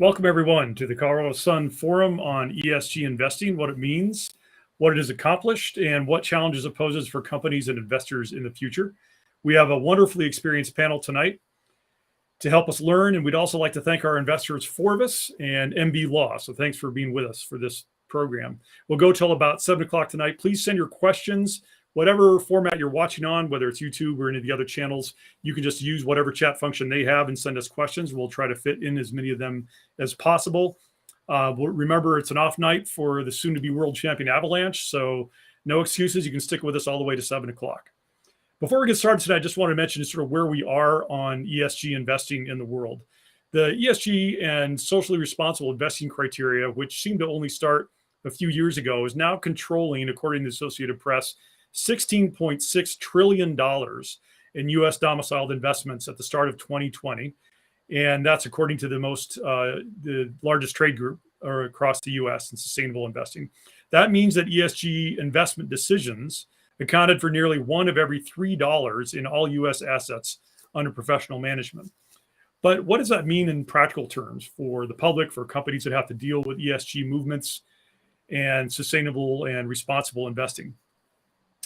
Welcome, everyone, to the Colorado Sun Forum on ESG investing, what it means, what it has accomplished, and what challenges it poses for companies and investors in the future. We have a wonderfully experienced panel tonight to help us learn, and we'd also like to thank our investors, Forvis and MB Law. So thanks for being with us for this program. We'll go till about 7 o'clock tonight. Please send your questions, whatever format you're watching on, whether it's YouTube or any of the other channels. You can just use whatever chat function they have and send us questions. We'll try to fit in as many of them as possible. Remember, it's an off night for the soon-to-be world champion Avalanche, so no excuses. You can stick with us all the way to 7 o'clock. Before we get started today, I just want to mention sort of where we are on ESG investing in the world. The ESG and socially responsible investing criteria, which seemed to only start a few years ago, is now controlling, according to the Associated Press, $16.6 trillion in U.S. domiciled investments at the start of 2020. And that's according to the largest trade group across the U.S. in sustainable investing. That means that ESG investment decisions accounted for nearly one of every $3 in all U.S. assets under professional management. But what does that mean in practical terms for the public, for companies that have to deal with ESG movements and sustainable and responsible investing?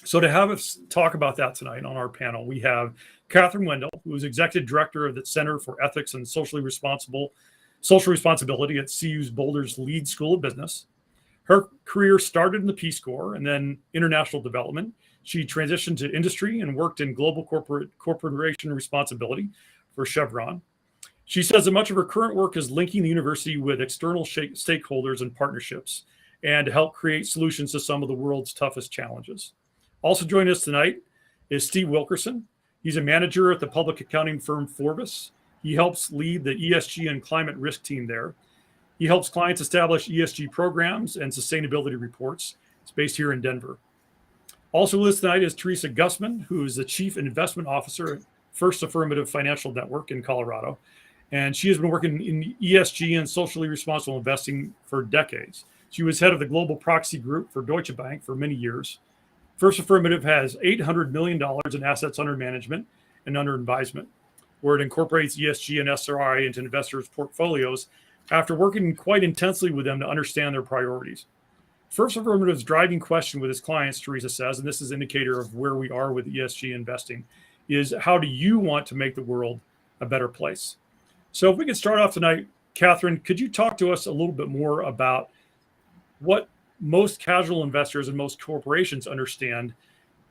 So to have us talk about that tonight on our panel, we have Catherine Wendell, who is Executive Director of the Center for Ethics and Social Responsibility at CU's Boulder's Leeds School of Business. Her career started in the Peace Corps and then international development. She transitioned to industry and worked in global corporation responsibility for Chevron. She says that much of her current work is linking the university with external stakeholders and partnerships and to help create solutions to some of the world's toughest challenges. Also joining us tonight is Steve Wilkerson. He's a manager at the public accounting firm Forvis. He helps lead the ESG and climate risk team there. He helps clients establish ESG programs and sustainability reports. It's based here in Denver. Also with us tonight is Teresa Gussman, who is the Chief Investment Officer at First Affirmative Financial Network in Colorado. And she has been working in ESG and socially responsible investing for decades. She was head of the Global Proxy Group for Deutsche Bank for many years. First Affirmative has $800 million in assets under management and under advisement, where it incorporates ESG and SRI into investors' portfolios after working quite intensely with them to understand their priorities. First Affirmative's driving question with its clients, Teresa says, and this is an indicator of where we are with ESG investing, is how do you want to make the world a better place? So if we could start off tonight, Catherine, could you talk to us a little bit more about what most casual investors and most corporations understand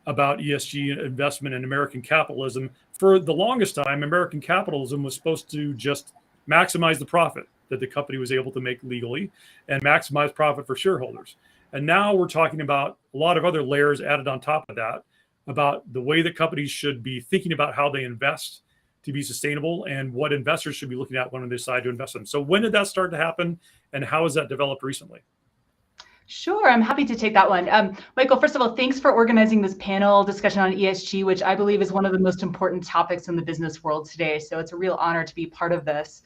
about ESG investment and American capitalism? For the longest time, American capitalism was supposed to just maximize the profit that the company was able to make legally and maximize profit for shareholders. And now we're talking about a lot of other layers added on top of that, about the way that companies should be thinking about how they invest to be sustainable and what investors should be looking at when they decide to invest in them. So when did that start to happen and how has that developed recently? Sure, I'm happy to take that one. Michael, first of all, thanks for organizing this panel discussion on ESG, which I believe is one of the most important topics in the business world today. So it's a real honor to be part of this.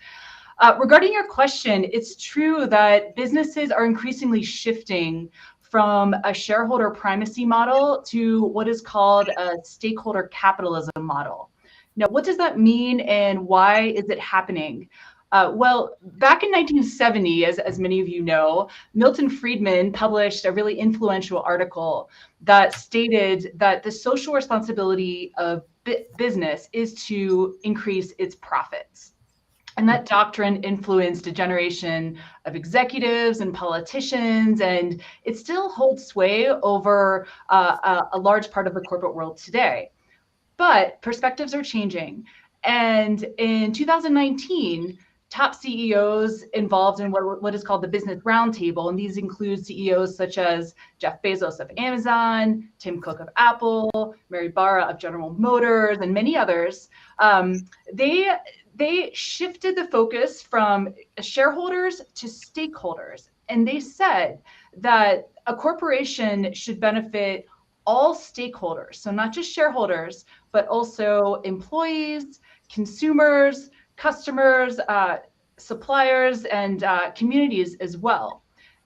Regarding your question, it's true that businesses are increasingly shifting from a shareholder primacy model to what is called a stakeholder capitalism model. Now, what does that mean and why is it happening? Well, back in 1970, as many of you know, Milton Friedman published a really influential article that stated that the social responsibility of business is to increase its profits. And that doctrine influenced a generation of executives and politicians, and it still holds sway over a large part of the corporate world today. But perspectives are changing. And in 2019, top CEOs involved in what is called the Business Roundtable, and these include CEOs such as Jeff Bezos of Amazon, Tim Cook of Apple, Mary Barra of General Motors, and many others. They shifted the focus from shareholders to stakeholders, and they said that a corporation should benefit all stakeholders, so not just shareholders, but also employees, consumers, customers, suppliers, and communities as well.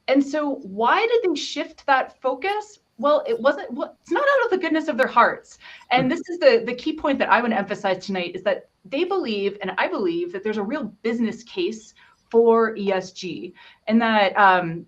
And so why did they shift that focus? Well, it's not out of the goodness of their hearts. And this is the key point that I want to emphasize tonight is that they believe, and I believe, that there's a real business case for ESG, and that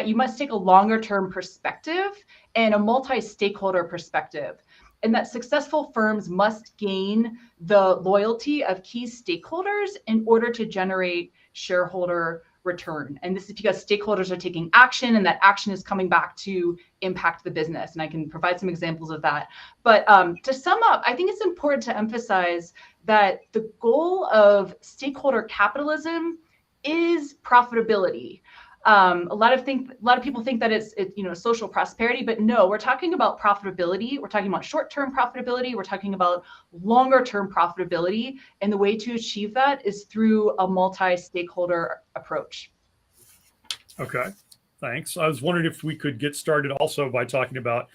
you must take a longer-term perspective and a multi-stakeholder perspective, and that successful firms must gain the loyalty of key stakeholders in order to generate shareholder return. And this is because stakeholders are taking action, and that action is coming back to impact the business. And I can provide some examples of that. But to sum up, I think it's important to emphasize that the goal of stakeholder capitalism is profitability. A lot of people think that it's social prosperity, but no, we're talking about profitability. We're talking about short-term profitability. We're talking about longer-term profitability, and the way to achieve that is through a multi-stakeholder approach. Okay, thanks. I was wondering if we could get started also by talking about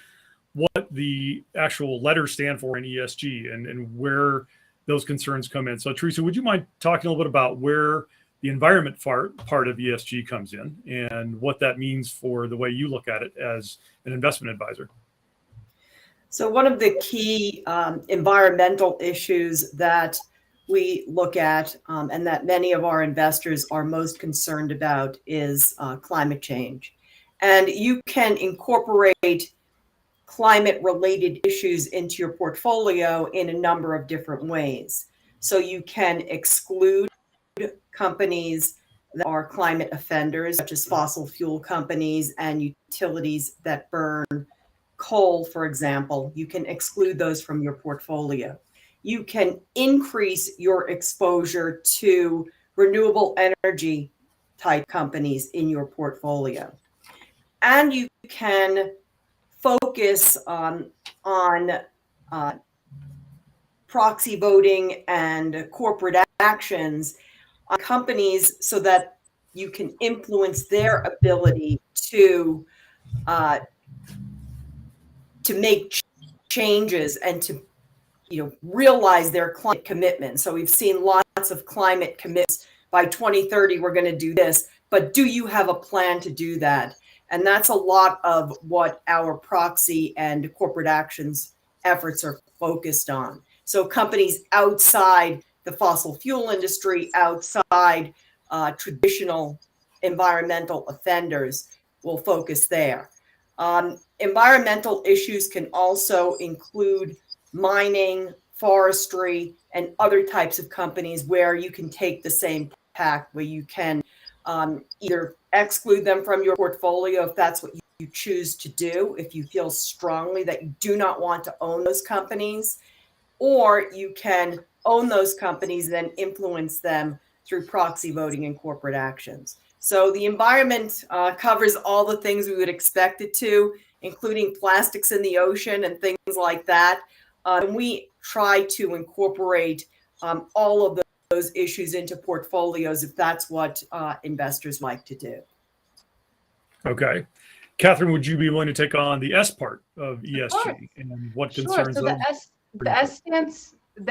what the actual letters stand for in ESG and where those concerns come in. So Teresa, would you mind talking a little bit about where the environment part of ESG comes in and what that means for the way you look at it as an investment advisor? So one of the key environmental issues that we look at and that many of our investors are most concerned about is climate change. And you can incorporate climate-related issues into your portfolio in a number of different ways. So you can exclude companies that are climate offenders, such as fossil fuel companies and utilities that burn coal, for example. You can exclude those from your portfolio. You can increase your exposure to renewable energy type companies in your portfolio. And you can focus on proxy voting and corporate actions on companies so that you can influence their ability to make changes and to realize their climate commitment. So we've seen lots of climate commitments. By 2030, we're going to do this, but do you have a plan to do that? And that's a lot of what our proxy and corporate actions efforts are focused on. So companies outside the fossil fuel industry, outside traditional environmental offenders will focus there. Environmental issues can also include mining, forestry, and other types of companies where you can take the same tack, where you can either exclude them from your portfolio if that's what you choose to do, if you feel strongly that you do not want to own those companies, or you can own those companies and then influence them through proxy voting and corporate actions. So the environment covers all the things we would expect it to, including plastics in the ocean and things like that. And we try to incorporate all of those issues into portfolios if that's what investors like to do. Okay. Catherine, would you be willing to take on the S part of ESG and what concerns so those? The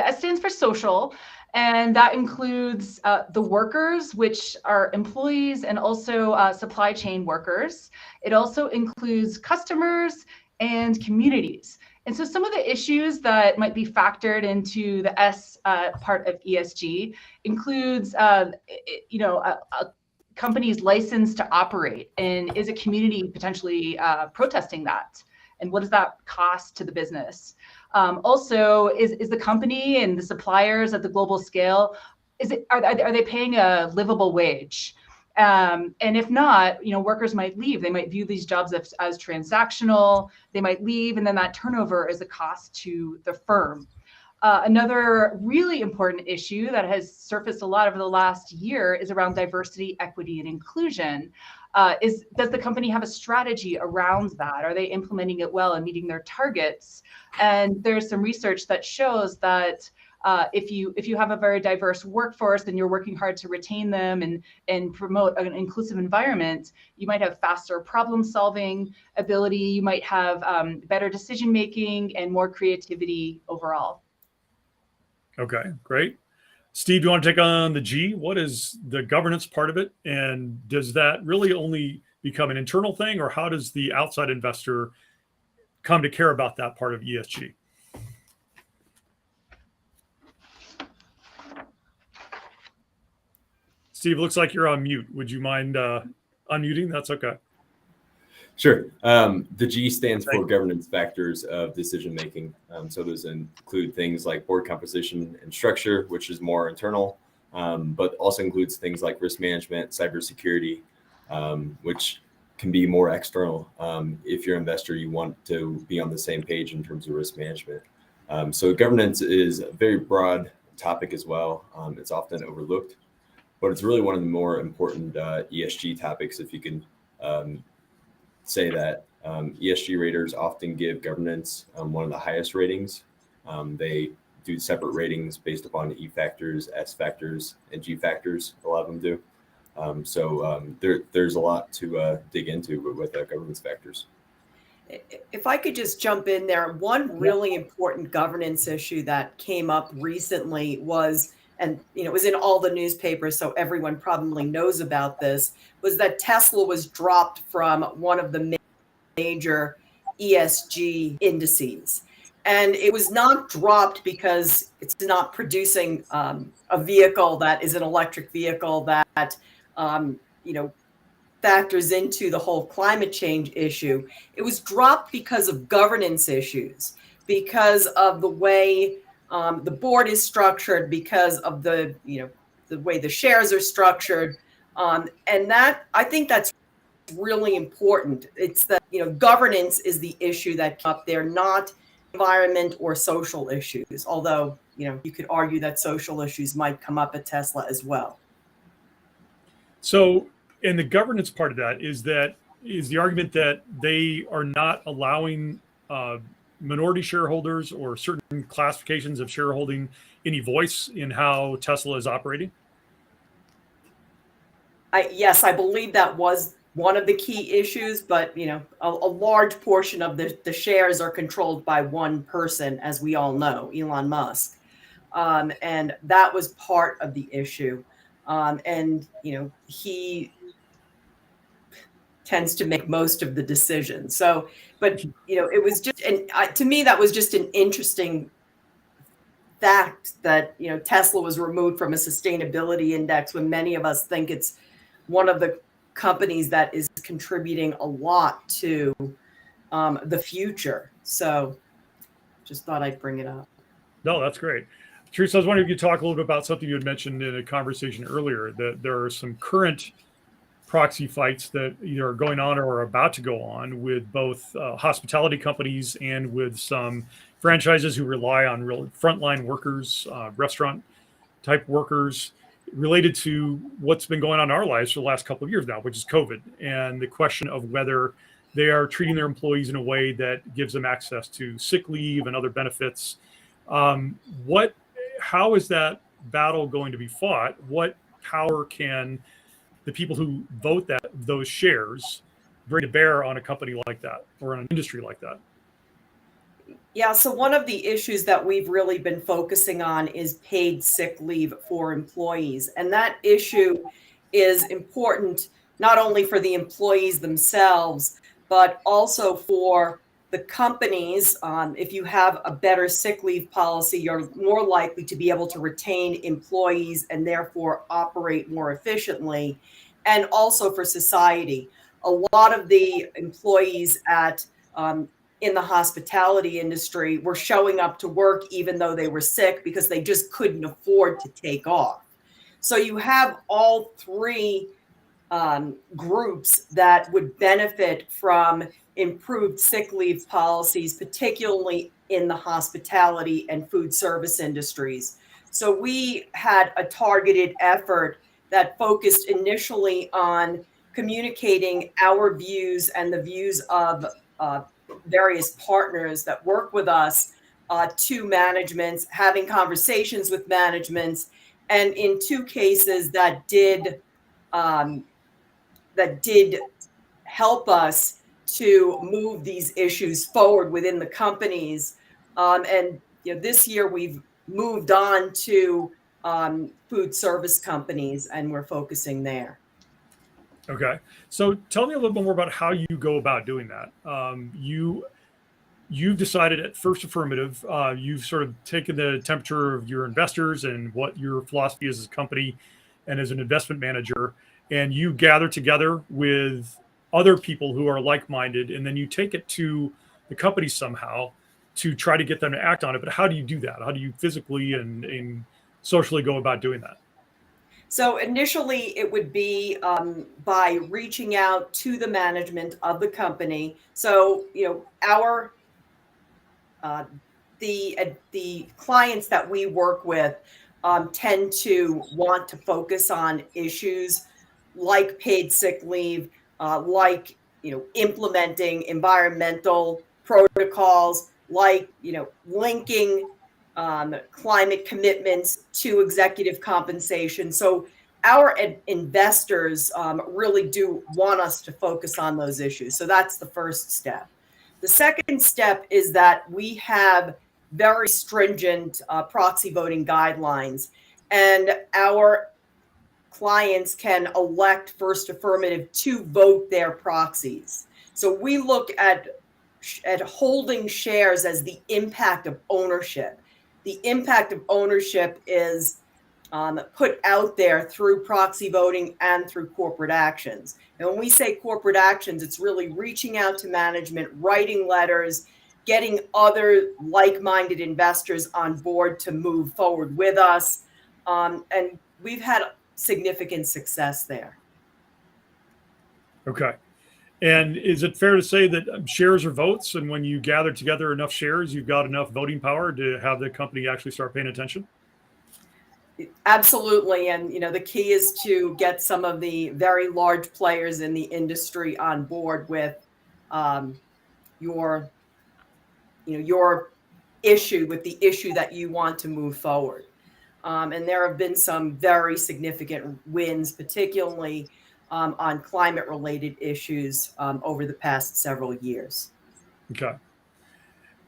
S stands for social, and that includes the workers, which are employees, and also supply chain workers. It also includes customers and communities. And so some of the issues that might be factored into the S part of ESG includes, a company's license to operate, and is a community potentially protesting that? And what does that cost to the business? Also, is the company and the suppliers at the global scale, are they paying a livable wage? And if not, workers might leave. They might view these jobs as transactional. They might leave, and then that turnover is a cost to the firm. Another really important issue that has surfaced a lot over the last year is around diversity, equity, and inclusion. Does the company have a strategy around that? Are they implementing it well and meeting their targets? And there's some research that shows that if you have a very diverse workforce and you're working hard to retain them and promote an inclusive environment, you might have faster problem-solving ability. You might have better decision-making and more creativity overall. Okay, great. Steve, do you want to take on the G? What is the governance part of it? And does that really only become an internal thing, or how does the outside investor come to care about that part of ESG? Steve, looks like you're on mute. Would you mind unmuting? That's okay. Sure. The G stands for governance factors of decision making. So those include things like board composition and structure, which is more internal, but also includes things like risk management, cybersecurity, which can be more external. If you're an investor, you want to be on the same page in terms of risk management. So governance is a very broad topic as well. It's often overlooked, but it's really one of the more important ESG topics, if you can say that. ESG raters often give governance one of the highest ratings. They do separate ratings based upon E factors, S factors, and G factors. A lot of them do. There's a lot to dig into with governance factors. If I could just jump in there, one really important governance issue that came up recently was, and it was in all the newspapers, so everyone probably knows about this, was that Tesla was dropped from one of the major ESG indices. And it was not dropped because it's not producing a vehicle that is an electric vehicle that factors into the whole climate change issue. It was dropped because of governance issues, because of the way the board is structured, because of the way the shares are structured, and that, I think that's really important. It's that governance is the issue that came up there, not environment or social issues. Although you could argue that social issues might come up at Tesla as well. So, and the governance part of that is the argument that they are not allowing minority shareholders or certain classifications of shareholding any voice in how Tesla is operating? Yes, I believe that was one of the key issues, but a large portion of the shares are controlled by one person, as we all know, Elon Musk, and that was part of the issue. And he tends to make most of the decisions. So, but it was just, and to me, that was just an interesting fact that Tesla was removed from a sustainability index when many of us think it's one of the companies that is contributing a lot to the future. So, just thought I'd bring it up. No, that's great. Teresa, I was wondering if you could talk a little bit about something you had mentioned in a conversation earlier, that there are some current proxy fights that either are going on or are about to go on with both hospitality companies and with some franchises who rely on real frontline workers, restaurant type workers, related to what's been going on in our lives for the last couple of years now, which is COVID, and the question of whether they are treating their employees in a way that gives them access to sick leave and other benefits. How is that battle going to be fought? What power can the people who vote those shares bring to bear on a company like that or on an industry like that? Yeah, so one of the issues that we've really been focusing on is paid sick leave for employees. And that issue is important not only for the employees themselves, but also for the companies. If you have a better sick leave policy, you're more likely to be able to retain employees and therefore operate more efficiently. And also for society. A lot of the employees in the hospitality industry were showing up to work even though they were sick because they just couldn't afford to take off. So you have all three groups that would benefit from improved sick leave policies, particularly in the hospitality and food service industries. So we had a targeted effort that focused initially on communicating our views and the views of various partners that work with us to managements, having conversations with managements, and in two cases that did help us to move these issues forward within the companies. And this year we've moved on to food service companies, and we're focusing there. Okay. So tell me a little bit more about how you go about doing that. You've decided at First Affirmative, you've sort of taken the temperature of your investors and what your philosophy is as a company. and as an investment manager, and you gather together with other people who are like-minded, and then you take it to the company somehow to try to get them to act on it. But how do you do that? How do you physically and socially go about doing that? So initially, it would be by reaching out to the management of the company. So our the clients that we work with tend to want to focus on issues like paid sick leave, like implementing environmental protocols, like linking climate commitments to executive compensation. So our investors really do want us to focus on those issues. So that's the first step. The second step is that we have very stringent proxy voting guidelines, and our clients can elect First Affirmative to vote their proxies. So we look at holding shares as the impact of ownership. The impact of ownership is put out there through proxy voting and through corporate actions. And when we say corporate actions, it's really reaching out to management, writing letters, getting other like-minded investors on board to move forward with us. And we've had significant success there. Okay. And is it fair to say that shares are votes, and when you gather together enough shares, you've got enough voting power to have the company actually start paying attention? Absolutely. And, the key is to get some of the very large players in the industry on board with your issue, with the issue that you want to move forward. And there have been some very significant wins, particularly on climate-related issues over the past several years. Okay.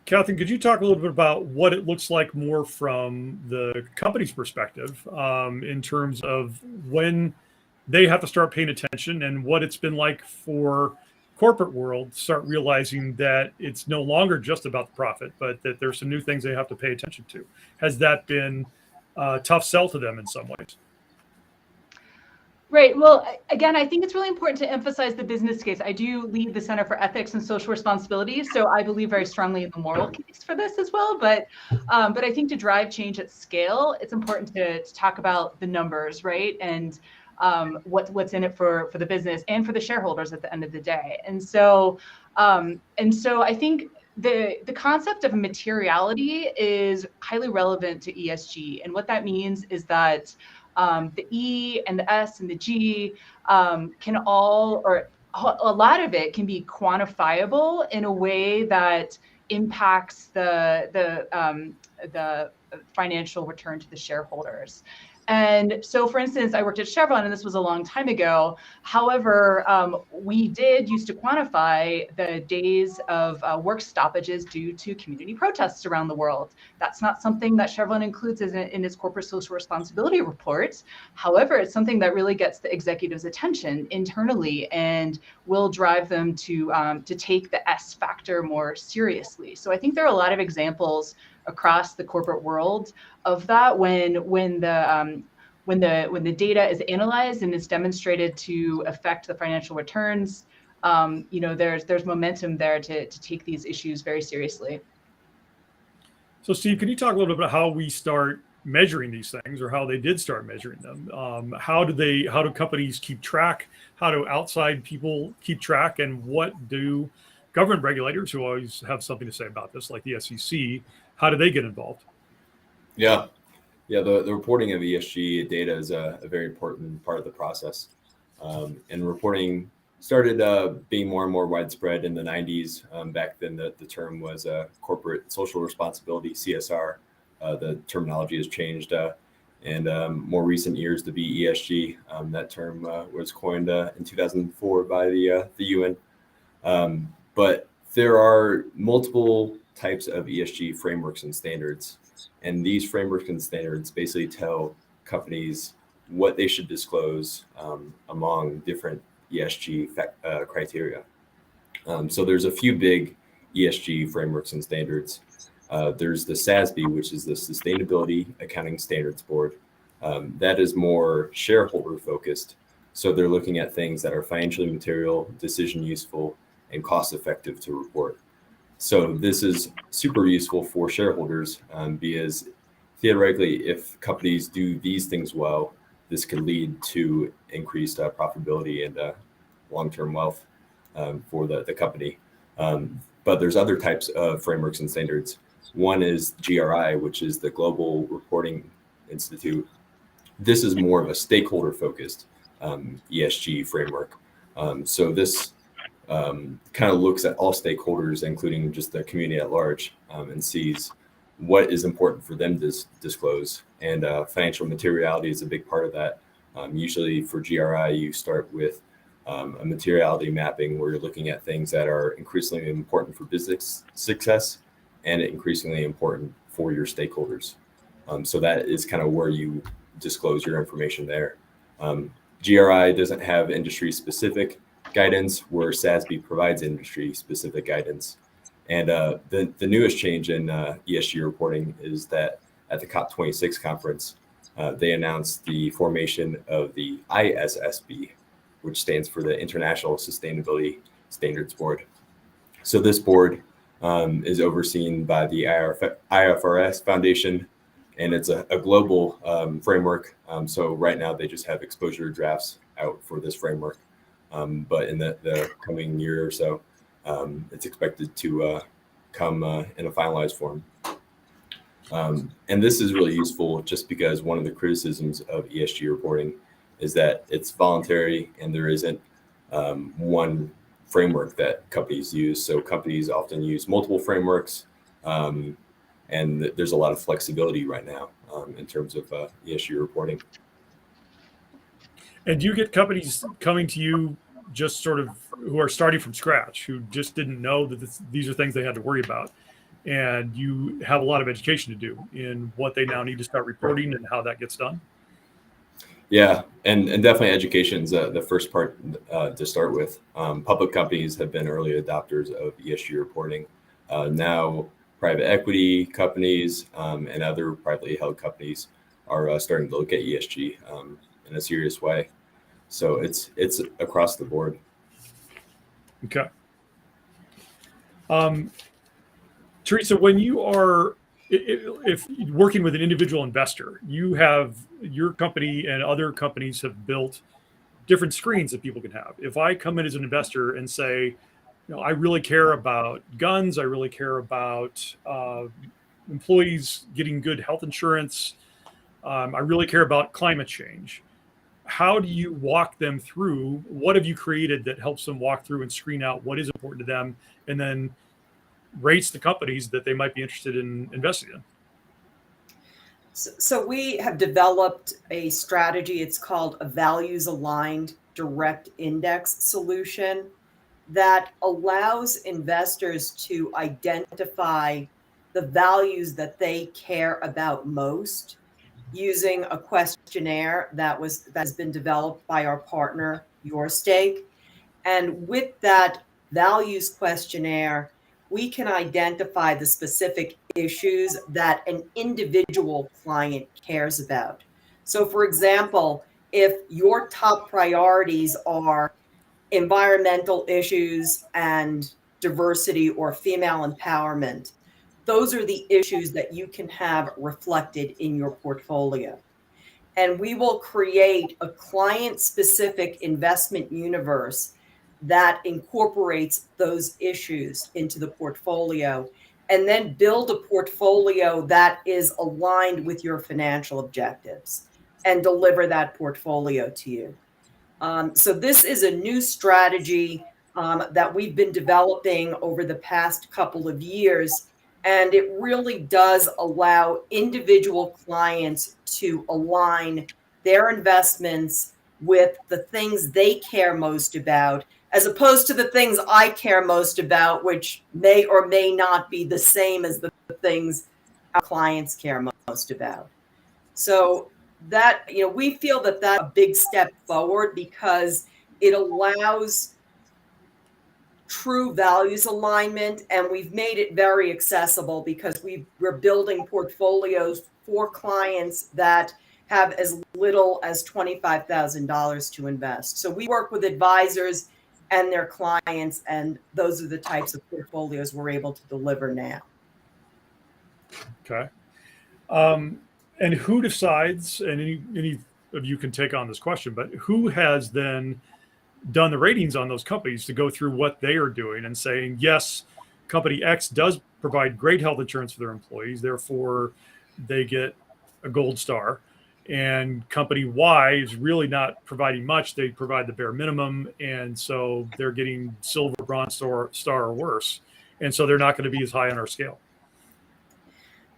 Catherine, could you talk a little bit about what it looks like more from the company's perspective in terms of when they have to start paying attention, and what it's been like for corporate world to start realizing that it's no longer just about the profit, but that there's some new things they have to pay attention to? Has that been a tough sell to them in some ways? Right. Well, again, I think it's really important to emphasize the business case. I do lead the Center for Ethics and Social Responsibility, so I believe very strongly in the moral case for this as well. But I think to drive change at scale, it's important to talk about the numbers, right? And what's in it for the business and for the shareholders at the end of the day. And so I think the concept of materiality is highly relevant to ESG. And what that means is that the E and the S and the G can all, or a lot of it can be quantifiable in a way that impacts the financial return to the shareholders. And so, for instance, I worked at Chevron, and this was a long time ago. However, we did used to quantify the days of work stoppages due to community protests around the world. That's not something that Chevron includes in its corporate social responsibility report. However, it's something that really gets the executives' attention internally and will drive them to take the S factor more seriously. So I think there are a lot of examples across the corporate world of that when the data is analyzed and is demonstrated to affect the financial returns, there's momentum there to take these issues very seriously. So Steve, can you talk a little bit about how we start measuring these things, or how they did start measuring them? How do companies keep track? How do outside people keep track? And what do government regulators, who always have something to say about this, like the SEC, how do they get involved? Yeah. The reporting of ESG data is a very important part of the process. And reporting started being more and more widespread in the 90s. Back then, the term was corporate social responsibility, CSR. The terminology has changed. And more recent years to be ESG. That term was coined in 2004 by the UN. But there are multiple types of ESG frameworks and standards. And these frameworks and standards basically tell companies what they should disclose among different ESG criteria. So there's a few big ESG frameworks and standards. There's the SASB, which is the Sustainability Accounting Standards Board. That is more shareholder focused. So they're looking at things that are financially material, decision useful, and cost effective to report. So this is super useful for shareholders because theoretically, if companies do these things well, this could lead to increased profitability and long-term wealth for the company. But there's other types of frameworks and standards. One is GRI, which is the Global Reporting Institute. This is more of a stakeholder-focused ESG framework. So this kind of looks at all stakeholders, including just the community at large, and sees what is important for them to disclose. And financial materiality is a big part of that. Usually for GRI, you start with a materiality mapping where you're looking at things that are increasingly important for business success and increasingly important for your stakeholders. So that is kind of where you disclose your information there. GRI doesn't have industry specific guidance, where SASB provides industry specific guidance. And the newest change in ESG reporting is that at the COP26 conference, they announced the formation of the ISSB, which stands for the International Sustainability Standards Board. So this board is overseen by the IFRS Foundation, and it's a global framework. So right now they just have exposure drafts out for this framework. But in the coming year or so, it's expected to come in a finalized form. And this is really useful just because one of the criticisms of ESG reporting is that it's voluntary and there isn't one framework that companies use. So companies often use multiple frameworks, and there's a lot of flexibility right now in terms of ESG reporting. And do you get companies coming to you just sort of who are starting from scratch, who just didn't know that these are things they had to worry about? And you have a lot of education to do in what they now need to start reporting and how that gets done? Yeah, and definitely education is the first part to start with. Public companies have been early adopters of ESG reporting. Now, private equity companies and other privately held companies are starting to look at ESG in a serious way. So it's across the board. Okay. Teresa, when you are, if working with an individual investor, you have your company and other companies have built different screens that people can have. If I come in as an investor and say, I really care about guns, I really care about employees getting good health insurance, I really care about climate change. How do you walk them through? What have you created that helps them walk through and screen out what is important to them, and then rates the companies that they might be interested in investing in? So we have developed a strategy. It's called a values aligned direct index solution that allows investors to identify the values that they care about most using a questionnaire that has been developed by our partner, YourStake. And with that values questionnaire, we can identify the specific issues that an individual client cares about. So for example, if your top priorities are environmental issues and diversity or female empowerment, those are the issues that you can have reflected in your portfolio. And we will create a client-specific investment universe that incorporates those issues into the portfolio, and then build a portfolio that is aligned with your financial objectives and deliver that portfolio to you. So this is a new strategy that we've been developing over the past couple of years. And it really does allow individual clients to align their investments with the things they care most about, as opposed to the things I care most about, which may or may not be the same as the things our clients care most about. So that, we feel that that's a big step forward because it allows true values alignment, and we've made it very accessible because we're building portfolios for clients that have as little as $25,000 to invest. So we work with advisors and their clients, and those are the types of portfolios we're able to deliver now. Okay. And who decides, and any of you can take on this question, but who has then done the ratings on those companies to go through what they are doing and saying, yes, company X does provide great health insurance for their employees, therefore they get a gold star. And company Y is really not providing much. They provide the bare minimum. And so they're getting silver, bronze star or worse. And so they're not going to be as high on our scale.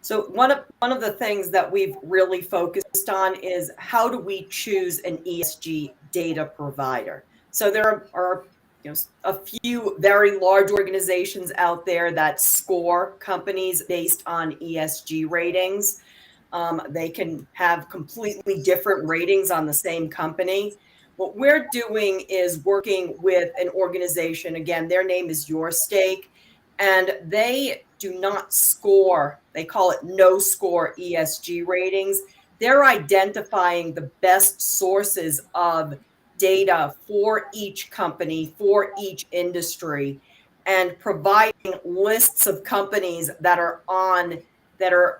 So one of the things that we've really focused on is how do we choose an ESG data provider? So there are a few very large organizations out there that score companies based on ESG ratings. They can have completely different ratings on the same company. What we're doing is working with an organization. Again, their name is Your Stake, and they do not score. They call it no score ESG ratings. They're identifying the best sources of data for each company, for each industry, and providing lists of companies that are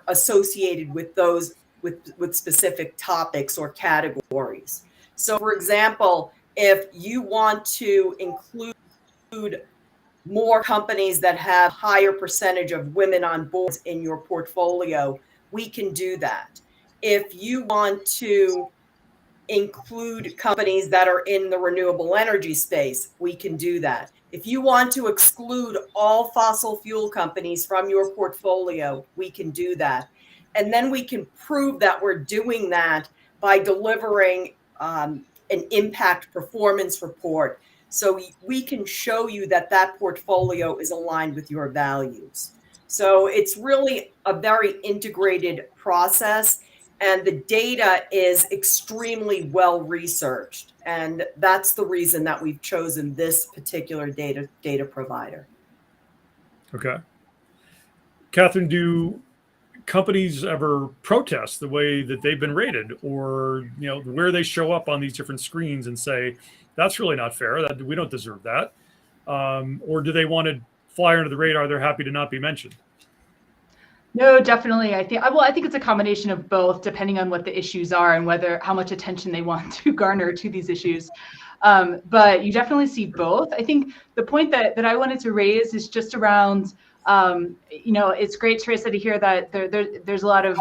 associated with those with specific topics or categories. So for example, if you want to include more companies that have higher percentage of women on boards in your portfolio, we can do that. If you want to include companies that are in the renewable energy space, we can do that. If you want to exclude all fossil fuel companies from your portfolio, we can do that. And then we can prove that we're doing that by delivering an impact performance report. So we can show you that that portfolio is aligned with your values. So it's really a very integrated process. And the data is extremely well researched. And that's the reason that we've chosen this particular data provider. Okay. Catherine, do companies ever protest the way that they've been rated, or where they show up on these different screens and say, that's really not fair, that we don't deserve that? Or do they want to fly under the radar? They're happy to not be mentioned. No, definitely. I think it's a combination of both, depending on what the issues are and how much attention they want to garner to these issues. But you definitely see both. I think the point that I wanted to raise is just around, it's great, Teresa, to hear that there's a lot of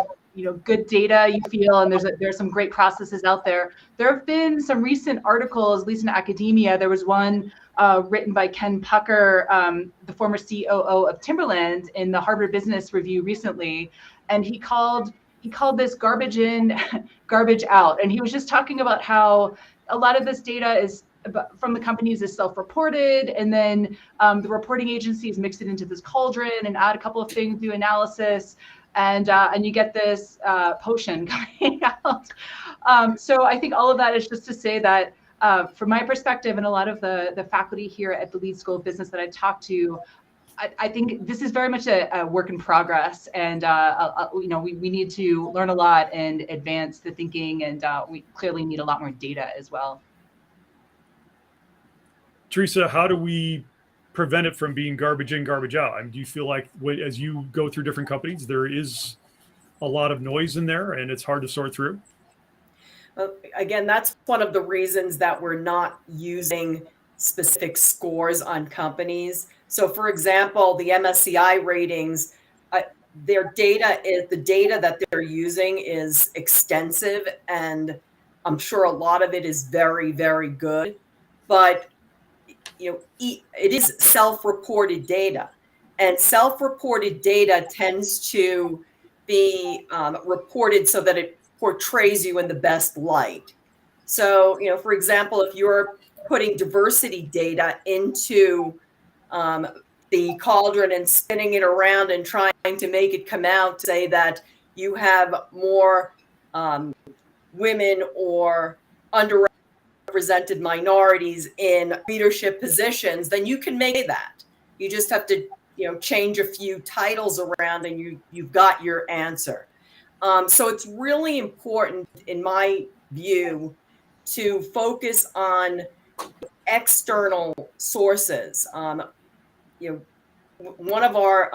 good data you feel, and there's some great processes out there. There have been some recent articles, at least in academia. There was one written by Ken Pucker, the former COO of Timberland, in the Harvard Business Review recently, and he called this garbage in, garbage out, and he was just talking about how a lot of this data is from the companies is self-reported, and then the reporting agencies mix it into this cauldron and add a couple of things, do analysis, and you get this potion coming out. So I think all of that is just to say that from my perspective, and a lot of the faculty here at the Leeds School of Business that I talked to, I think this is very much a work in progress, and we need to learn a lot and advance the thinking, and we clearly need a lot more data as well. Teresa, how do we prevent it from being garbage in, garbage out? I mean, do you feel like as you go through different companies, there is a lot of noise in there and it's hard to sort through? Well, again, that's one of the reasons that we're not using specific scores on companies. So for example, the MSCI ratings, their data the data that they're using is extensive, and I'm sure a lot of it is very, very good, but it is self-reported data, and self-reported data tends to be reported so that it portrays you in the best light. So, for example, if you're putting diversity data into the cauldron and spinning it around and trying to make it come out to say that you have more women or underrepresented minorities in leadership positions, then you can make that. You just have to, change a few titles around, and you've got your answer. So it's really important, in my view, to focus on external sources. One of our,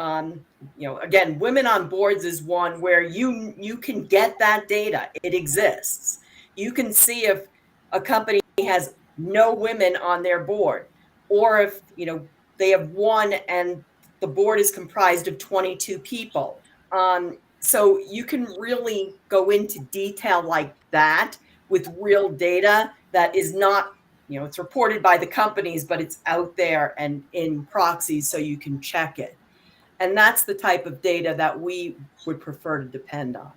again, women on boards is one where you can get that data. It exists. You can see if a company has no women on their board, or if they have one and the board is comprised of 22 people. So you can really go into detail like that with real data that is not, it's reported by the companies, but it's out there and in proxies so you can check it. And that's the type of data that we would prefer to depend on.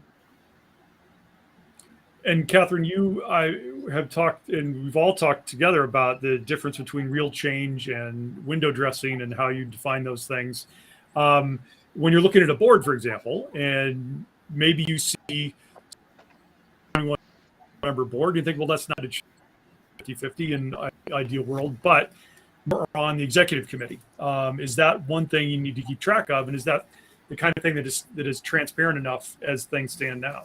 And Catherine, I have talked, and we've all talked together about the difference between real change and window dressing and how you define those things. When you're looking at a board, for example, and maybe you see a 21-member board, you think, well, that's not a 50-50 in ideal world, but more on the executive committee. Is that one thing you need to keep track of? And is that the kind of thing that is transparent enough as things stand now?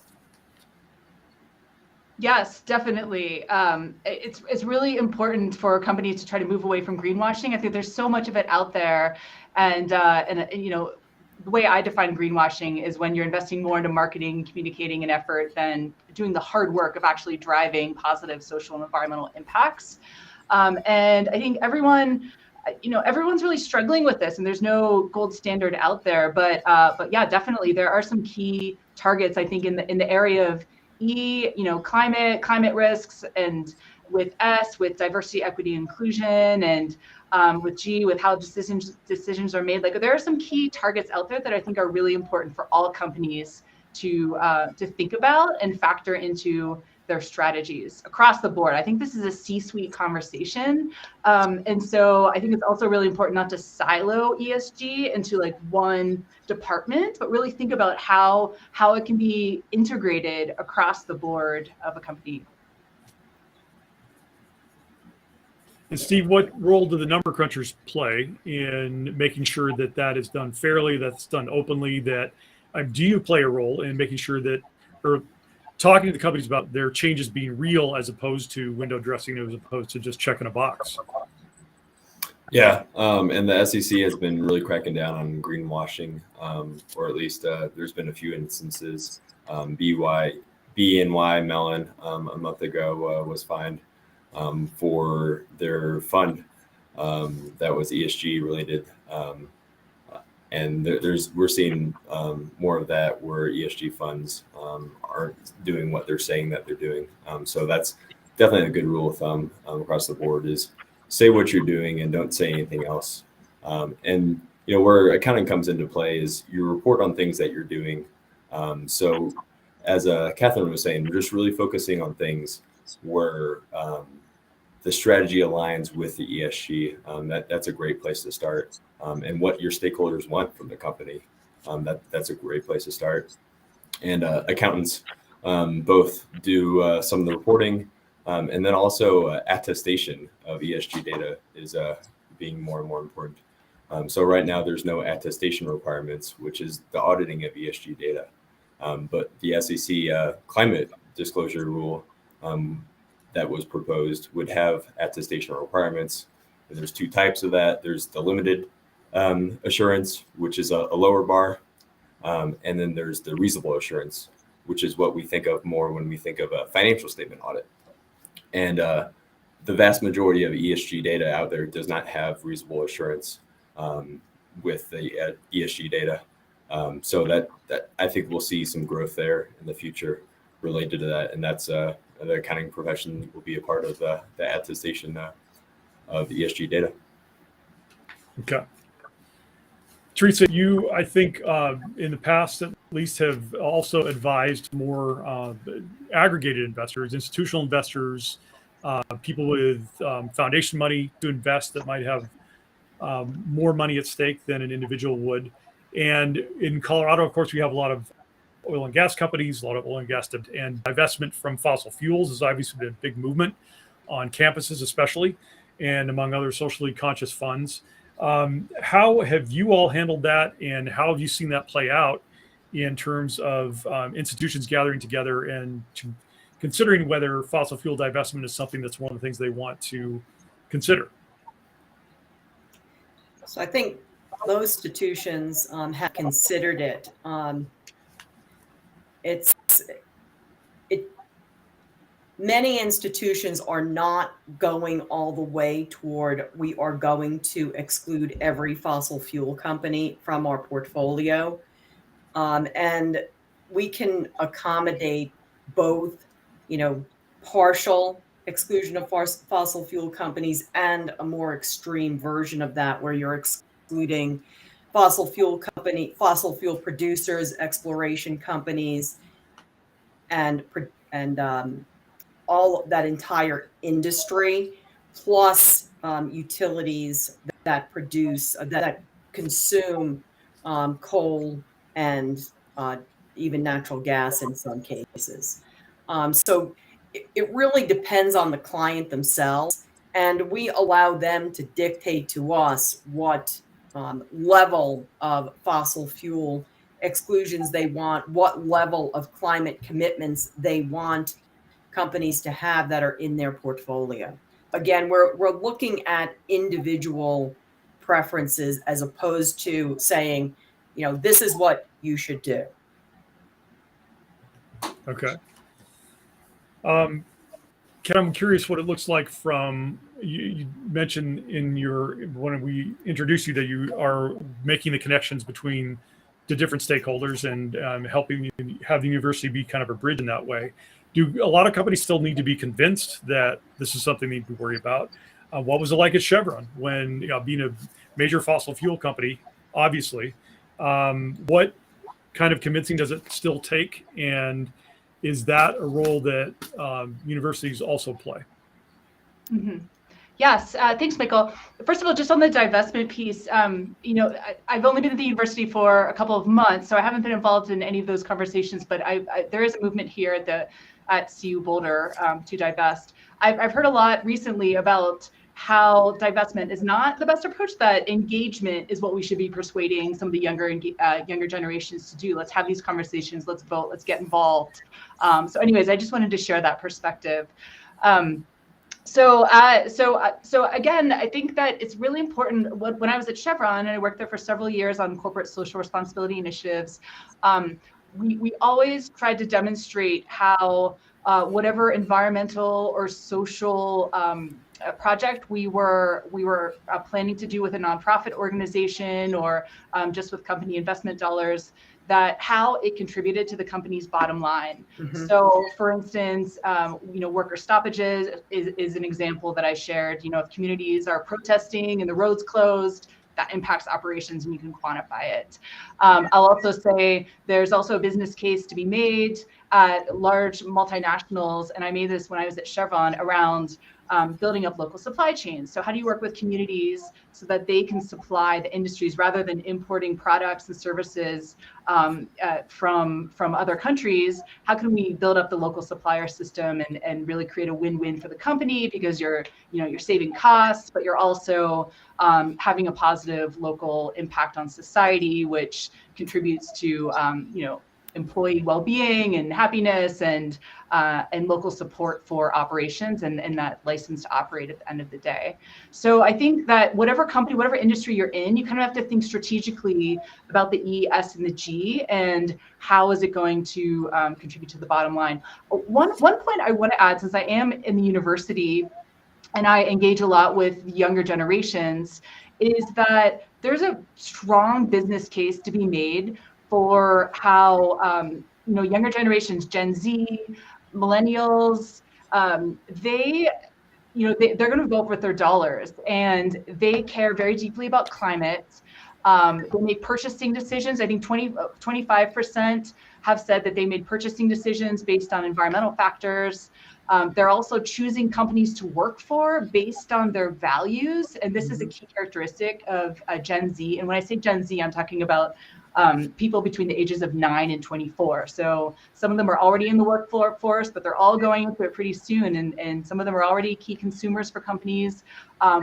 Yes, definitely. It's really important for companies to try to move away from greenwashing. I think there's so much of it out there, and the way I define greenwashing is when you're investing more into marketing, communicating, and effort than doing the hard work of actually driving positive social and environmental impacts. And I think everyone's really struggling with this, and there's no gold standard out there. But yeah, definitely there are some key targets, I think, in the area of E, climate risks, and with S, with diversity, equity, inclusion, and with G, with how decisions are made. Like, there are some key targets out there that I think are really important for all companies to think about and factor into their strategies across the board. I think this is a C-suite conversation. And so I think it's also really important not to silo ESG into like one department, but really think about how it can be integrated across the board of a company. And Steve, what role do the number crunchers play in making sure that that is done fairly, that's done openly, that do you play a role in making sure that, or talking to the companies about their changes being real as opposed to window dressing, as opposed to just checking a box? Yeah, and the SEC has been really cracking down on greenwashing, or at least there's been a few instances. BNY Mellon a month ago was fined for their fund that was ESG related, and we're seeing more of that where ESG funds aren't doing what they're saying that they're doing. So that's definitely a good rule of thumb across the board, is say what you're doing and don't say anything else. And where accounting comes into play is you report on things that you're doing. So as Catherine was saying, we're just really focusing on things where the strategy aligns with the ESG. That's a great place to start. And what your stakeholders want from the company. That's a great place to start. And accountants both do some of the reporting, and then also attestation of ESG data is being more and more important. So right now there's no attestation requirements, which is the auditing of ESG data. But the SEC climate disclosure rule that was proposed would have attestation requirements. And there's two types of that. There's the limited assurance, which is a lower bar. And then there's the reasonable assurance, which is what we think of more when we think of a financial statement audit. And the vast majority of ESG data out there does not have reasonable assurance with the ESG data. So that I think we'll see some growth there in the future related to that. And that's the accounting profession will be a part of the attestation of the ESG data. Okay. Teresa, you, I think, in the past at least, have also advised more aggregated investors, institutional investors, people with foundation money to invest that might have more money at stake than an individual would. And in Colorado, of course, we have a lot of oil and gas companies, a lot of oil and gas, and divestment from fossil fuels has obviously been a big movement on campuses, especially, and among other socially conscious funds. How have you all handled that, and how have you seen that play out in terms of institutions gathering together and considering whether fossil fuel divestment is something that's one of the things they want to consider? So I think most institutions have considered it. Many institutions are not going all the way toward we are going to exclude every fossil fuel company from our portfolio. And we can accommodate both, partial exclusion of fossil fuel companies and a more extreme version of that where you're excluding fossil fuel producers, exploration companies, and all of that entire industry, plus utilities that consume coal and even natural gas in some cases. So it really depends on the client themselves, and we allow them to dictate to us what level of fossil fuel exclusions they want, what level of climate commitments they want companies to have that are in their portfolio. Again, we're looking at individual preferences as opposed to saying, this is what you should do. Okay. Ken, I'm curious what it looks like from, you mentioned when we introduced you that you are making the connections between the different stakeholders and helping have the university be kind of a bridge in that way. Do a lot of companies still need to be convinced that this is something they need to worry about? What was it like at Chevron when, being a major fossil fuel company, obviously, what kind of convincing does it still take? And is that a role that universities also play? Mm-hmm. Yes, thanks, Michael. First of all, just on the divestment piece, I've only been at the university for a couple of months, so I haven't been involved in any of those conversations, but there is a movement here at CU Boulder to divest. I've heard a lot recently about how divestment is not the best approach, that engagement is what we should be persuading some of the younger generations to do. Let's have these conversations, let's vote, let's get involved. So anyways, I just wanted to share that perspective. So again, I think that it's really important. When I was at Chevron, and I worked there for several years on corporate social responsibility initiatives, we always tried to demonstrate how whatever environmental or social project we were planning to do with a nonprofit organization or just with company investment dollars, that how it contributed to the company's bottom line. Mm-hmm. So for instance, worker stoppages is an example that I shared. If communities are protesting and the road's closed, that impacts operations and you can quantify it. I'll also say there's also a business case to be made at large multinationals, and I made this when I was at Chevron, around building up local supply chains. So how do you work with communities so that they can supply the industries rather than importing products and services from other countries? How can we build up the local supplier system and really create a win-win for the company, because you're saving costs, but you're also having a positive local impact on society, which contributes to employee well-being and happiness and local support for operations and that license to operate at the end of the day. So I think that whatever company, whatever industry you're in, you kind of have to think strategically about the E, S, and the G, and how is it going to contribute to the bottom line. One point I want to add, since I am in the university and I engage a lot with younger generations, is that there's a strong business case to be made for how younger generations, Gen Z, millennials, they're going to vote with their dollars, and they care very deeply about climate. They make purchasing decisions. I think 25% have said that they made purchasing decisions based on environmental factors. They're also choosing companies to work for based on their values, and this is a key characteristic of Gen Z. And when I say Gen Z, I'm talking about people between the ages of 9 and 24. So some of them are already in the workforce, but they're all going into it pretty soon. And some of them are already key consumers for companies.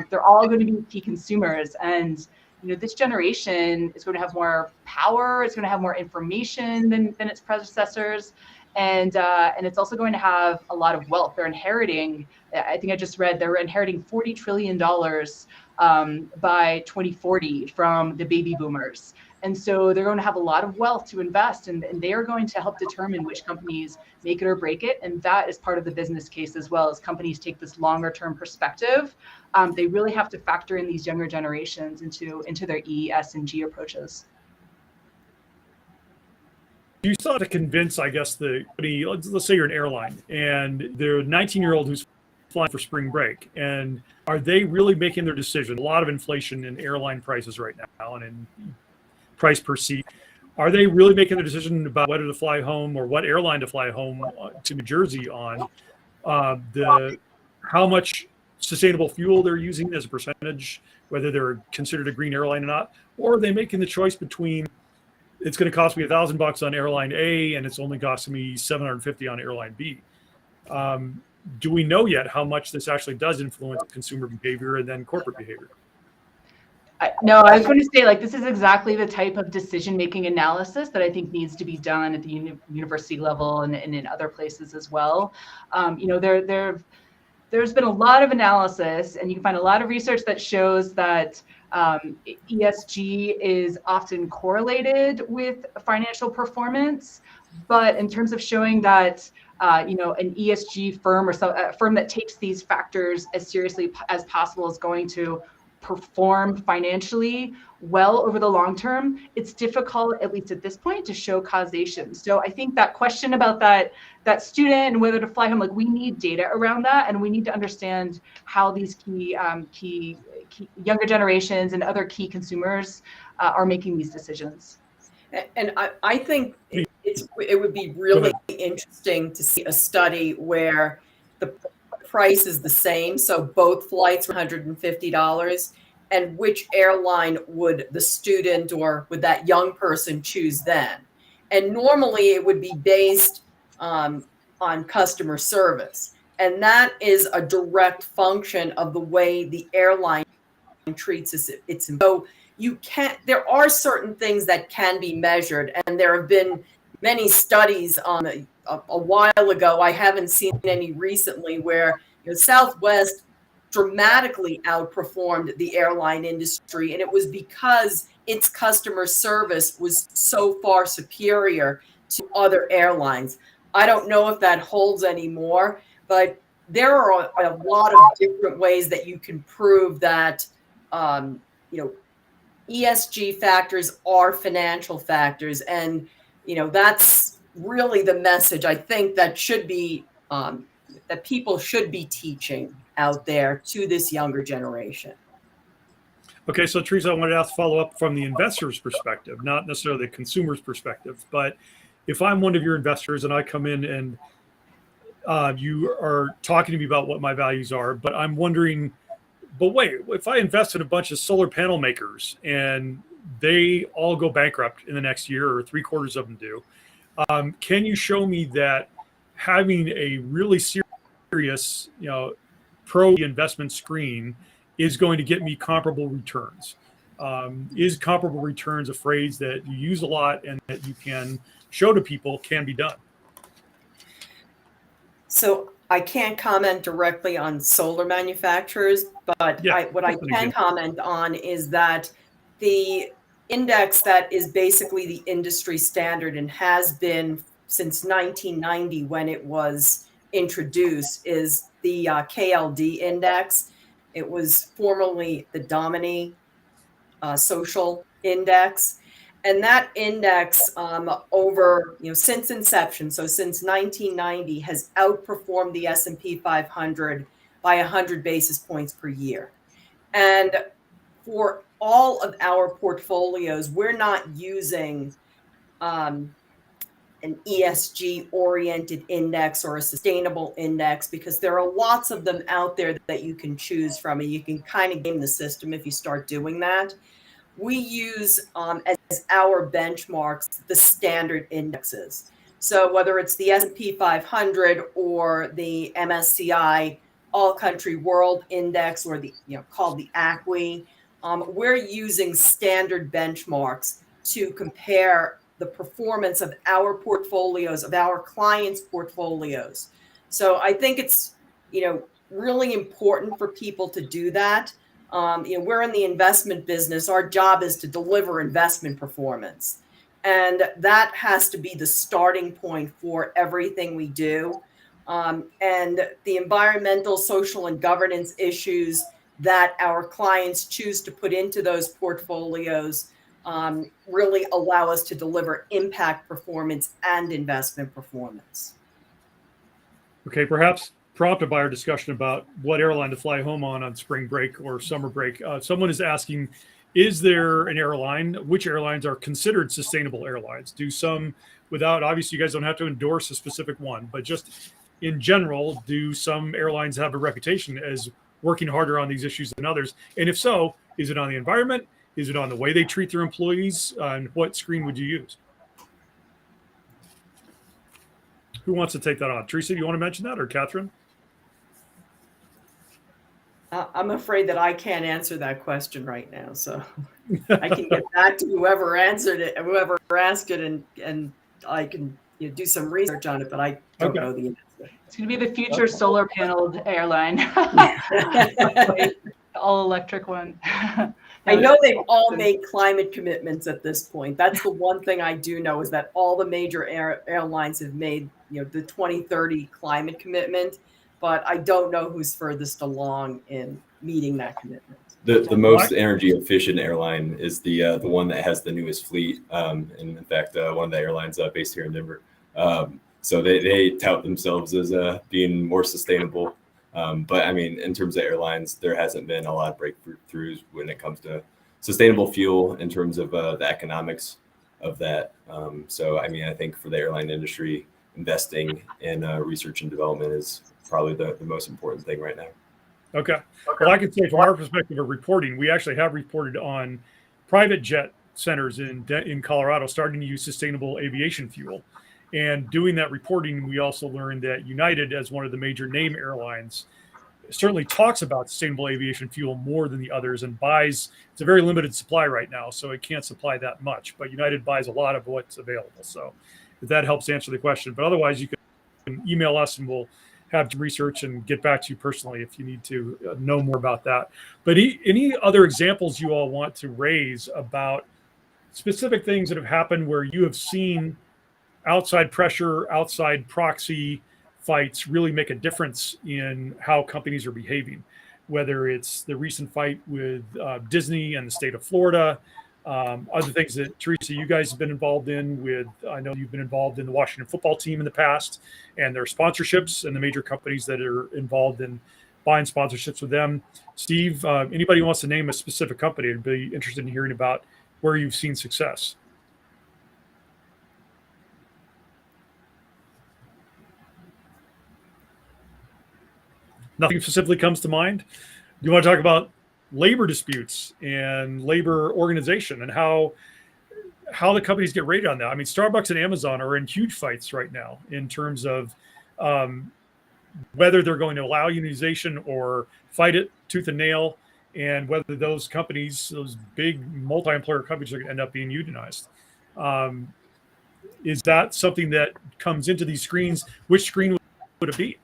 They're all going to be key consumers. And this generation is going to have more power, it's going to have more information than its predecessors. And it's also going to have a lot of wealth. They're inheriting, I think I just read, they're inheriting $40 trillion by 2040 from the baby boomers. And so they're going to have a lot of wealth to invest, and they are going to help determine which companies make it or break it. And that is part of the business case as well. As companies take this longer term perspective, they really have to factor in these younger generations into their E, S, and G approaches. You still have to convince, I guess, the company, let's say you're an airline and they're a 19-year-old who's flying for spring break. And are they really making their decision? A lot of inflation in airline prices right now and in price per seat. Are they really making the decision about whether to fly home or what airline to fly home to New Jersey on? How much sustainable fuel they're using as a percentage, whether they're considered a green airline or not? Or are they making the choice between it's going to cost me $1,000 on airline A and it's only costing me $750 on airline B? Do we know yet how much this actually does influence consumer behavior and then corporate behavior? No, I was going to say, like, this is exactly the type of decision-making analysis that I think needs to be done at the university level and in other places as well. There's been a lot of analysis, and you can find a lot of research that shows that ESG is often correlated with financial performance. But in terms of showing that, an ESG firm or a firm that takes these factors as seriously as possible is going to perform financially well over the long term, it's difficult, at least at this point, to show causation. So I think that question about that student and whether to fly home, like, we need data around that, and we need to understand how these key younger generations and other key consumers are making these decisions. And I think it would be really interesting to see a study where the price is the same, so both flights were $150, and which airline would the student or would that young person choose then? And normally it would be based on customer service, and that is a direct function of the way the airline treats its. So there are certain things that can be measured, and there have been many studies on a while ago. I haven't seen any recently where Southwest dramatically outperformed the airline industry, and it was because its customer service was so far superior to other airlines. I don't know if that holds anymore, but there are a lot of different ways that you can prove that ESG factors are financial factors, and that's really the message I think that should be that people should be teaching out there to this younger generation. Okay, so Teresa, I wanted to follow up from the investor's perspective, not necessarily the consumer's perspective. But if I'm one of your investors and I come in and you are talking to me about what my values are, but I'm wondering, but wait, if I invest in a bunch of solar panel makers and they all go bankrupt in the next year, or 3/4 of them do, can you show me that having a really serious, pro investment screen is going to get me comparable returns? Is comparable returns a phrase that you use a lot and that you can show to people can be done? So I can't comment directly on solar manufacturers, but what I can comment on is that the index that is basically the industry standard and has been since 1990 when it was introduced is the KLD index. It was formerly the Domini social index. And that index over, since inception, so since 1990, has outperformed the S&P 500 by 100 basis points per year. And for all of our portfolios, we're not using an ESG-oriented index or a sustainable index because there are lots of them out there that you can choose from, and you can kind of game the system if you start doing that. We use as our benchmarks the standard indexes. So whether it's the S&P 500 or the MSCI All Country World Index or the called the ACWI, we're using standard benchmarks to compare the performance of our portfolios, of our clients' portfolios. So I think it's, really important for people to do that. We're in the investment business. Our job is to deliver investment performance. And that has to be the starting point for everything we do. And the environmental, social, and governance issues that our clients choose to put into those portfolios really allow us to deliver impact performance and investment performance. Okay, perhaps prompted by our discussion about what airline to fly home on spring break or summer break, someone is asking, is there an airline, which airlines are considered sustainable airlines? Do some, without, obviously you guys don't have to endorse a specific one, but just in general, do some airlines have a reputation as working harder on these issues than others? And if so, is it on the environment? Is it on the way they treat their employees? And what screen would you use? Who wants to take that on? Teresa, do you want to mention that, or Catherine? I'm afraid that I can't answer that question right now, so I can get back to whoever answered it, whoever asked it, and I can do some research on it, but I don't know the answer. It's going to be the future solar paneled airline, all electric one. I know they've all made climate commitments at this point. That's the one thing I do know, is that all the major airlines have made the 2030 climate commitment. But I don't know who's furthest along in meeting that commitment. The most energy efficient airline is the one that has the newest fleet, and in fact, one of the airlines based here in Denver. So they tout themselves as being more sustainable. But I mean, in terms of airlines, there hasn't been a lot of breakthroughs when it comes to sustainable fuel in terms of the economics of that. So I mean, I think for the airline industry, investing in research and development is probably the most important thing right now. Okay. Well, I can say from our perspective of reporting, we actually have reported on private jet centers in Colorado starting to use sustainable aviation fuel. And doing that reporting, we also learned that United, as one of the major name airlines, certainly talks about sustainable aviation fuel more than the others and buys. It's a very limited supply right now, so it can't supply that much. But United buys a lot of what's available. So if that helps answer the question. But otherwise, you can email us and we'll have some research and get back to you personally if you need to know more about that. But any other examples you all want to raise about specific things that have happened where you have seen outside pressure, outside proxy fights really make a difference in how companies are behaving, whether it's the recent fight with Disney and the state of Florida, other things that, Teresa, you guys have been involved in with, I know you've been involved in the Washington football team in the past and their sponsorships and the major companies that are involved in buying sponsorships with them. Steve, anybody who wants to name a specific company, I'd be interested in hearing about where you've seen success. Nothing specifically comes to mind. Do you want to talk about labor disputes and labor organization and how the companies get rated on that? I mean, Starbucks and Amazon are in huge fights right now in terms of whether they're going to allow unionization or fight it tooth and nail, and whether those companies, those big multi-employer companies, are going to end up being unionized. Is that something that comes into these screens? Which screen would it be?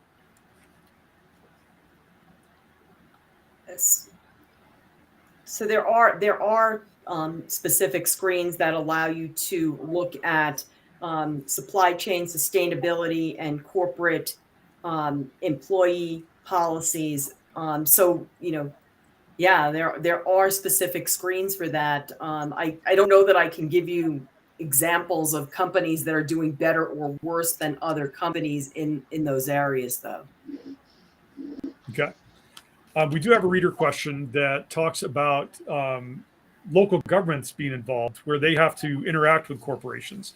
So there are specific screens that allow you to look at supply chain sustainability and corporate employee policies. So there are specific screens for that. I don't know that I can give you examples of companies that are doing better or worse than other companies in those areas, though. Okay. We do have a reader question that talks about local governments being involved, where they have to interact with corporations,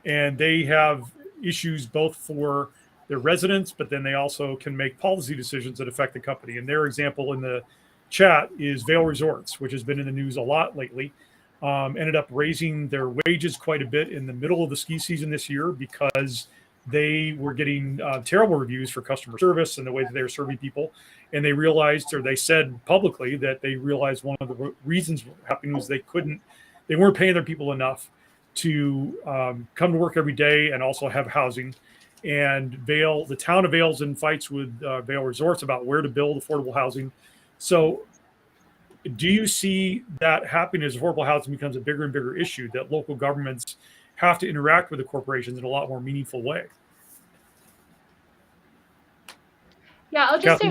and they have issues both for their residents, but then they also can make policy decisions that affect the company. And their example in the chat is Vail Resorts, which has been in the news a lot lately. Ended up raising their wages quite a bit in the middle of the ski season this year because they were getting terrible reviews for customer service and the way that they were serving people. And they realized, or they said publicly, that they realized one of the reasons happening was they weren't paying their people enough to come to work every day and also have housing. And the town of Vail's in fights with Vail Resorts about where to build affordable housing. So do you see that happening as affordable housing becomes a bigger and bigger issue, that local governments have to interact with the corporations in a lot more meaningful way? Yeah, I'll just say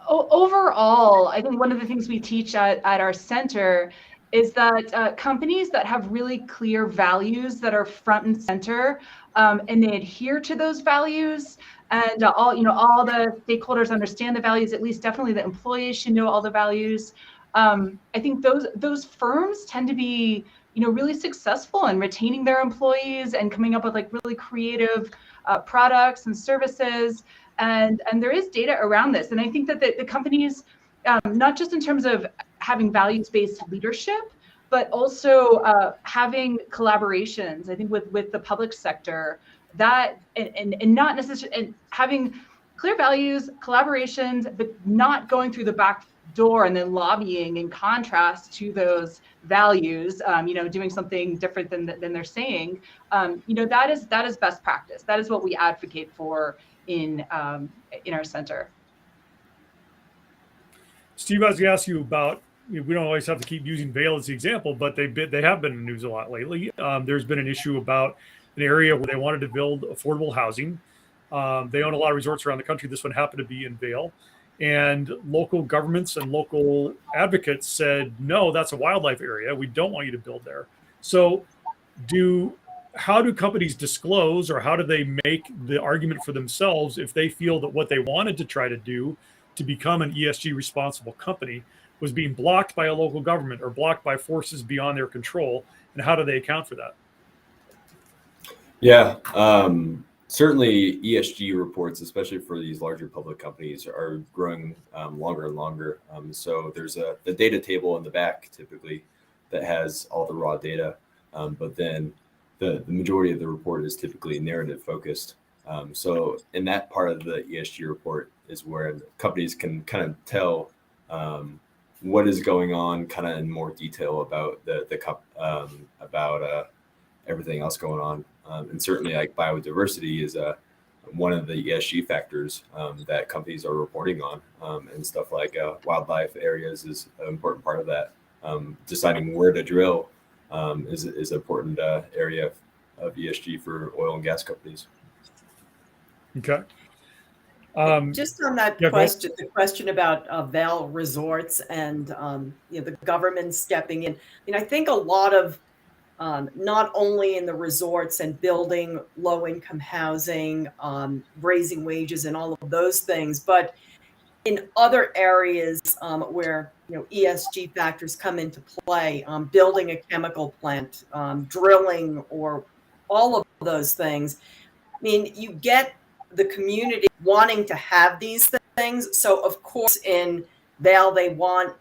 overall, I think one of the things we teach at our center is that companies that have really clear values that are front and center, and they adhere to those values, and all the stakeholders understand the values. At least definitely the employees should know all the values. I think those firms tend to be really successful in retaining their employees and coming up with like really creative products and services. And there is data around this. And I think that the companies, not just in terms of having values-based leadership, but also having collaborations, I think with the public sector, that and not necessarily, and having clear values, collaborations, but not going through the back door and then lobbying in contrast to those values, doing something different than they're saying, that is best practice. That is what we advocate for in our center. Steve, I was going to ask you about, we don't always have to keep using Vail as the example, but they have been in the news a lot lately. There's been an issue about an area where they wanted to build affordable housing. They own a lot of resorts around the country. This one happened to be in Vail. And local governments and local advocates said, no, that's a wildlife area. We don't want you to build there. So how do companies disclose, or how do they make the argument for themselves if they feel that what they wanted to try to do to become an ESG responsible company was being blocked by a local government or blocked by forces beyond their control? And how do they account for that? Yeah, certainly ESG reports, especially for these larger public companies, are growing longer and longer. So there's the data table in the back typically that has all the raw data, but then the majority of the report is typically narrative focused. So in that part of the ESG report is where companies can kind of tell what is going on kind of in more detail about about everything else going on. And certainly like biodiversity is one of the ESG factors that companies are reporting on, and stuff like wildlife areas is an important part of that. Deciding where to drill is an important area of ESG for oil and gas companies. Okay. Just on that question, the question about Vail Resorts and the government stepping in. I think a lot of not only in the resorts and building low-income housing, raising wages and all of those things, but in other areas where ESG factors come into play, building a chemical plant, drilling, or all of those things. You get the community wanting to have these things. So of course in Vail, they want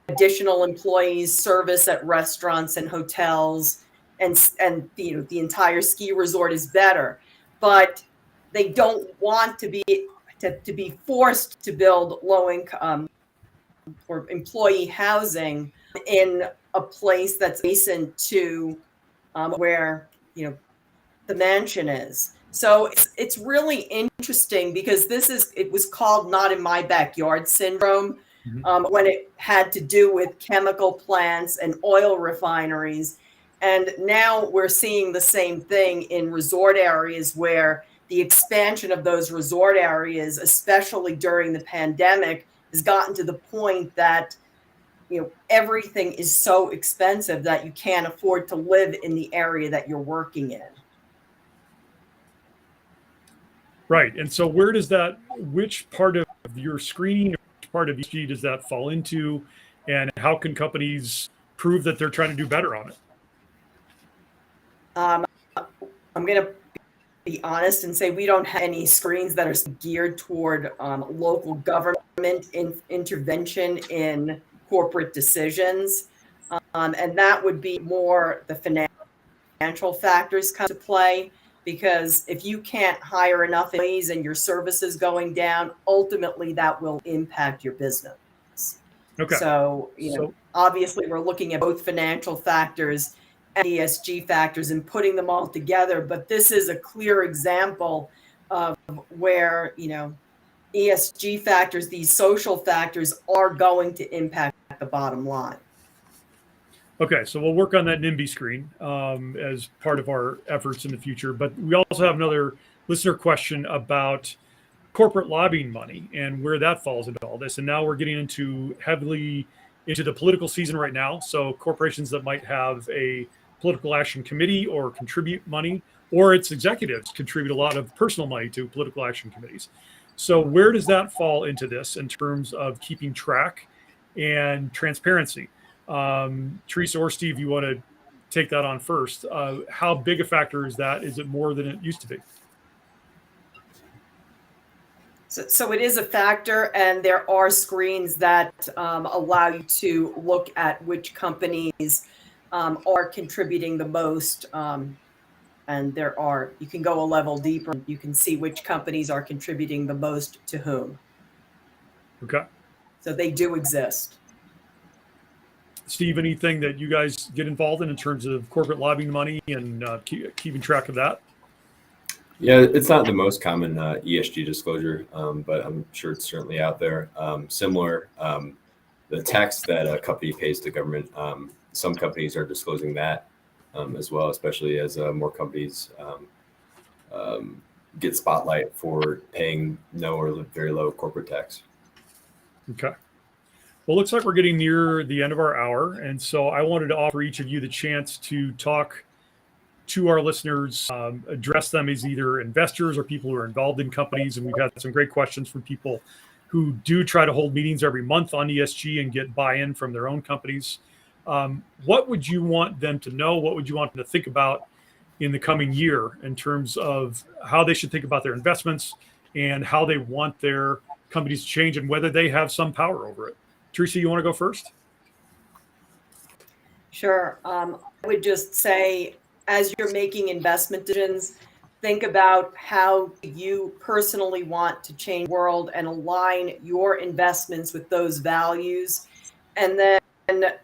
additional employees, service at restaurants and hotels, and the entire ski resort is better. But they don't want to be forced to build low income or employee housing in a place that's adjacent to where the mansion is. So it's really interesting because it was called not in my backyard syndrome when it had to do with chemical plants and oil refineries. And now we're seeing the same thing in resort areas where the expansion of those resort areas, especially during the pandemic, has gotten to the point that everything is so expensive that you can't afford to live in the area that you're working in. Right. And so which part of your screening, which part of ESG does that fall into? And how can companies prove that they're trying to do better on it? I'm going to be honest and say we don't have any screens that are geared toward local government intervention in corporate decisions. And that would be more the financial factors come to play. because if you can't hire enough employees and your services going down, ultimately that will impact your business. Okay. So, obviously we're looking at both financial factors and ESG factors and putting them all together. But this is a clear example of where, ESG factors, these social factors are going to impact the bottom line. Okay, so we'll work on that NIMBY screen as part of our efforts in the future. But we also have another listener question about corporate lobbying money and where that falls into all this. And now we're getting heavily into the political season right now. So corporations that might have a political action committee or contribute money, or its executives contribute a lot of personal money to political action committees. So where does that fall into this in terms of keeping track and transparency? Teresa or Steve, you want to take that on first? How big a factor is that? Is it more than it used to be? So it is a factor, and there are screens that allow you to look at which companies are contributing the most. And you can go a level deeper. You can see which companies are contributing the most to whom. Okay. So they do exist. Steve, anything that you guys get involved in terms of corporate lobbying money and keeping track of that? Yeah, it's not the most common ESG disclosure, but I'm sure it's certainly out there. Similar, the tax that a company pays to government, some companies are disclosing that as well, especially as more companies get spotlight for paying no or very low corporate tax. Okay. Well, looks like we're getting near the end of our hour. And so I wanted to offer each of you the chance to talk to our listeners, address them as either investors or people who are involved in companies. And we've had some great questions from people who do try to hold meetings every month on ESG and get buy-in from their own companies. What would you want them to know? What would you want them to think about in the coming year in terms of how they should think about their investments and how they want their companies to change and whether they have some power over it? Teresa, you want to go first? Sure. I would just say, as you're making investment decisions, think about how you personally want to change the world and align your investments with those values. And then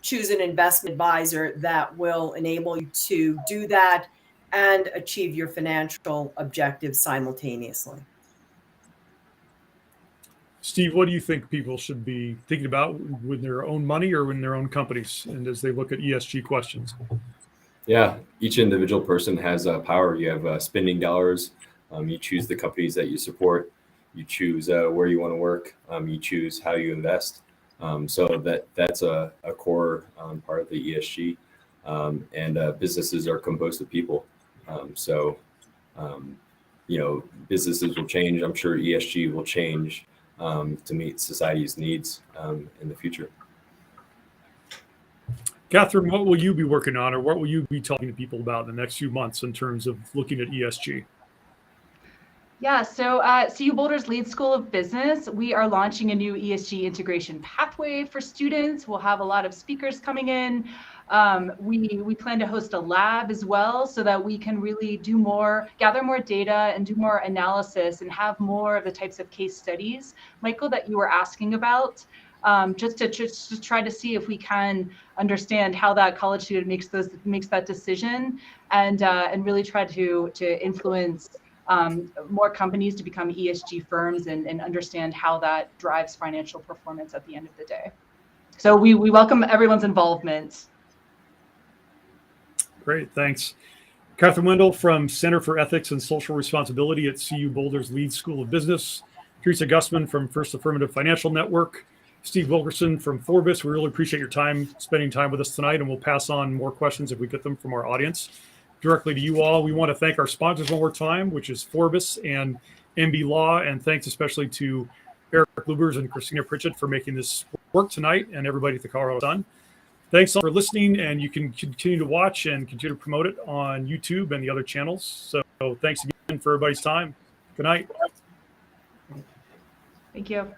choose an investment advisor that will enable you to do that and achieve your financial objectives simultaneously. Steve, what do you think people should be thinking about with their own money or in their own companies and as they look at ESG questions? Yeah, each individual person has power. You have spending dollars. You choose the companies that you support. You choose where you want to work. You choose how you invest. So that's a core part of the ESG. And businesses are composed of people. Businesses will change. I'm sure ESG will change to meet society's needs in the future. Catherine, what will you be working on or what will you be talking to people about in the next few months in terms of looking at ESG? Yeah, so CU Boulder's Lead School of Business, we are launching a new ESG integration pathway for students. We'll have a lot of speakers coming in. We plan to host a lab as well so that we can really gather more data and do more analysis and have more of the types of case studies, Michael, that you were asking about, just to try to see if we can understand how that college student makes that decision and really try to influence more companies to become ESG firms and understand how that drives financial performance at the end of the day. So we welcome everyone's involvement. Great, thanks. Catherine Wendell from Center for Ethics and Social Responsibility at CU Boulder's Lead School of Business. Teresa Gusman from First Affirmative Financial Network. Steve Wilkerson from Forbis. We really appreciate your time, spending time with us tonight, and we'll pass on more questions if we get them from our audience directly to you all. We want to thank our sponsors one more time, which is Forbis and MB Law, and thanks especially to Eric Lubers and Christina Pritchett for making this work tonight and everybody at the Colorado Sun. Thanks all for listening, and you can continue to watch and continue to promote it on YouTube and the other channels. So thanks again for everybody's time. Good night. Thank you.